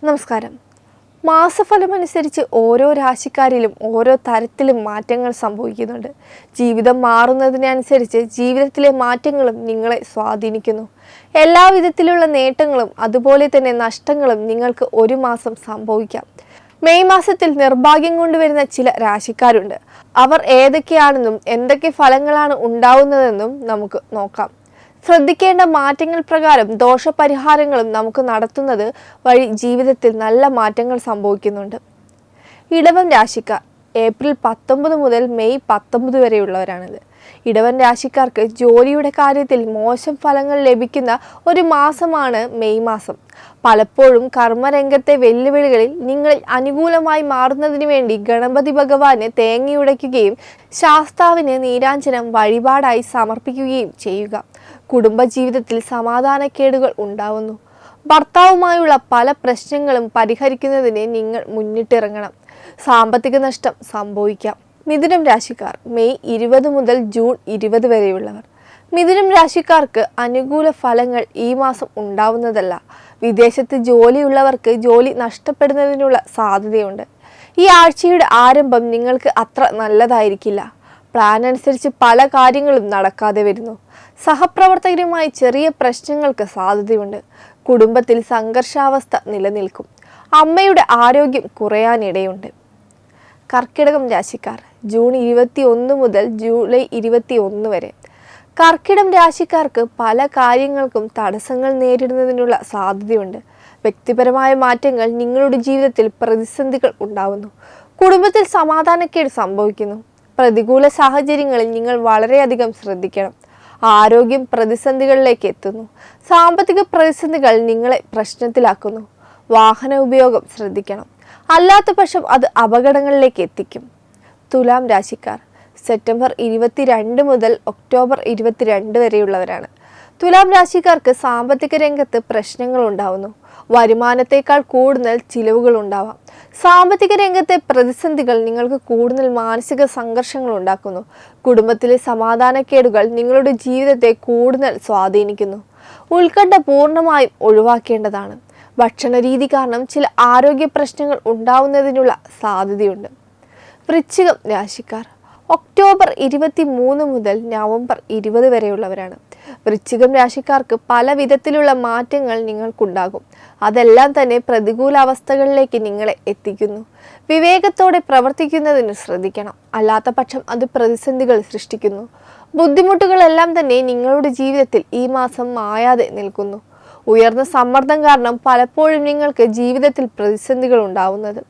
നമസ്കാരം. മാസഫലമനുസരിച്ച് ഓരോ രാശിക്കാരിലും ഓരോ തരത്തിലും മാറ്റങ്ങൾ സംഭവിക്കുന്നുണ്ട്. ജീവിതം മാറുന്നതിനനുസരിച്ച് ജീവിതത്തിലെ മാറ്റങ്ങളും നിങ്ങളെ സ്വാധീനിക്കുന്നു. എല്ലാ വിധത്തിലുള്ള നേട്ടങ്ങളും അതുപോലെ തന്നെ നഷ്ടങ്ങളും നിങ്ങൾക്ക് ഒരു മാസം സംഭവിക്കാം. മെയ് മാസത്തിൽ നിർഭാഗ്യം കൊണ്ടുവരുന്ന ചില രാശിക്കാരുണ്ട്. അവർ ഏതൊക്കെയാണെന്നും എന്തൊക്കെ ഫലങ്ങളാണ് ഉണ്ടാവുന്നതെന്നും നമുക്ക് നോക്കാം. ശ്രദ്ധിക്കേണ്ട മാറ്റങ്ങൾ പ്രകാരം ദോഷപരിഹാരങ്ങളും നമുക്ക് നടത്തുന്നത് വഴി ജീവിതത്തിൽ നല്ല മാറ്റങ്ങൾ സംഭവിക്കുന്നുണ്ട്. ഇടവൻ രാശിക്കാർ ഏപ്രിൽ 19 മുതൽ മെയ് 19 വരെയുള്ളവരാണിത്. ഇടവൻ രാശിക്കാർക്ക് ജോലിയുടെ കാര്യത്തിൽ മോശം ഫലങ്ങൾ ലഭിക്കുന്ന ഒരു മാസമാണ് മെയ് മാസം. പലപ്പോഴും കർമ്മരംഗത്തെ വെല്ലുവിളികളിൽ നിങ്ങളിൽ അനുകൂലമായി മാറുന്നതിന് വേണ്ടി ഗണപതി ഭഗവാന് തേങ്ങയുടയ്ക്കുകയും ശാസ്താവിന് നീരാഞ്ജനം വഴിപാടായി സമർപ്പിക്കുകയും ചെയ്യുക. കുടുംബജീവിതത്തിൽ സമാധാനക്കേടുകൾ ഉണ്ടാവുന്നു. ഭർത്താവുമായുള്ള പല പ്രശ്നങ്ങളും പരിഹരിക്കുന്നതിന് നിങ്ങൾ മുന്നിട്ടിറങ്ങണം. സാമ്പത്തിക നഷ്ടം സംഭവിക്കാം. മിഥുനം രാശിക്കാർ മെയ് 20 മുതൽ ജൂൺ 20 വരെയുള്ളവർ. മിഥുനം രാശിക്കാർക്ക് അനുകൂല ഫലങ്ങൾ ഈ മാസം ഉണ്ടാവുന്നതല്ല. വിദേശത്ത് ജോലിയുള്ളവർക്ക് ജോലി നഷ്ടപ്പെടുന്നതിനുള്ള സാധ്യതയുണ്ട്. ഈ ആഴ്ചയുടെ ആരംഭം നിങ്ങൾക്ക് അത്ര നല്ലതായിരിക്കില്ല. പ്ലാൻ അനുസരിച്ച് പല കാര്യങ്ങളും നടക്കാതെ വരുന്നു. സഹപ്രവർത്തകരുമായി ചെറിയ പ്രശ്നങ്ങൾക്ക് സാധ്യതയുണ്ട്. കുടുംബത്തിൽ സംഘർഷാവസ്ഥ നിലനിൽക്കും. അമ്മയുടെ ആരോഗ്യം കുറയാനിടയുണ്ട്. കർക്കിടകം രാശിക്കാർ ജൂൺ 21 മുതൽ ജൂലൈ 21 വരെ. കർക്കിടകം രാശിക്കാർക്ക് പല കാര്യങ്ങൾക്കും തടസ്സങ്ങൾ നേരിടുന്നതിനുള്ള സാധ്യതയുണ്ട്. വ്യക്തിപരമായ മാറ്റങ്ങൾ നിങ്ങളുടെ ജീവിതത്തിൽ പ്രതിസന്ധികൾ ഉണ്ടാവുന്നു. കുടുംബത്തിൽ സമാധാനക്കേട് സംഭവിക്കുന്നു. പ്രതികൂല സാഹചര്യങ്ങളിൽ നിങ്ങൾ വളരെയധികം ശ്രദ്ധിക്കണം. ആരോഗ്യം പ്രതിസന്ധികളിലേക്ക് എത്തുന്നു. സാമ്പത്തിക പ്രതിസന്ധികൾ നിങ്ങളെ പ്രശ്നത്തിലാക്കുന്നു. വാഹന ഉപയോഗം ശ്രദ്ധിക്കണം. അല്ലാത്ത പക്ഷം അത് അപകടങ്ങളിലേക്ക് എത്തിക്കും. തുലാം രാശിക്കാർ സെപ്റ്റംബർ 22 മുതൽ ഒക്ടോബർ 22 വരെയുള്ളവരാണ്. തുലാം രാശിക്കാർക്ക് സാമ്പത്തിക രംഗത്ത് പ്രശ്നങ്ങൾ ഉണ്ടാവുന്നു. വരുമാനത്തേക്കാൾ കൂടുതൽ ചിലവുകൾ ഉണ്ടാവാം. സാമ്പത്തിക രംഗത്തെ പ്രതിസന്ധികൾ നിങ്ങൾക്ക് കൂടുതൽ മാനസിക സംഘർഷങ്ങൾ ഉണ്ടാക്കുന്നു. കുടുംബത്തിലെ സമാധാനക്കേടുകൾ നിങ്ങളുടെ ജീവിതത്തെ കൂടുതൽ സ്വാധീനിക്കുന്നു. ഉത്കണ്ഠ പൂർണ്ണമായും ഒഴിവാക്കേണ്ടതാണ്. ഭക്ഷണരീതി കാരണം ചില ആരോഗ്യ പ്രശ്നങ്ങൾ ഉണ്ടാവുന്നതിനുള്ള സാധ്യതയുണ്ട്. വൃശ്ചികം രാശിക്കാർ ഒക്ടോബർ 23 മുതൽ നവംബർ 20 വരെയുള്ളവരാണ്. വൃശ്ചികം രാശിക്കാർക്ക് പല വിധത്തിലുള്ള മാറ്റങ്ങൾ നിങ്ങൾക്കുണ്ടാകും. അതെല്ലാം തന്നെ പ്രതികൂല അവസ്ഥകളിലേക്ക് നിങ്ങളെ എത്തിക്കുന്നു. വിവേകത്തോടെ പ്രവർത്തിക്കുന്നതിന് ശ്രദ്ധിക്കണം. അല്ലാത്ത പക്ഷം അത് പ്രതിസന്ധികൾ സൃഷ്ടിക്കുന്നു. ബുദ്ധിമുട്ടുകളെല്ലാം തന്നെ നിങ്ങളുടെ ജീവിതത്തിൽ ഈ മാസം മായാതെ നിൽക്കുന്നു. ഉയർന്ന സമ്മർദ്ദം കാരണം പലപ്പോഴും നിങ്ങൾക്ക് ജീവിതത്തിൽ പ്രതിസന്ധികൾ ഉണ്ടാവുന്നത്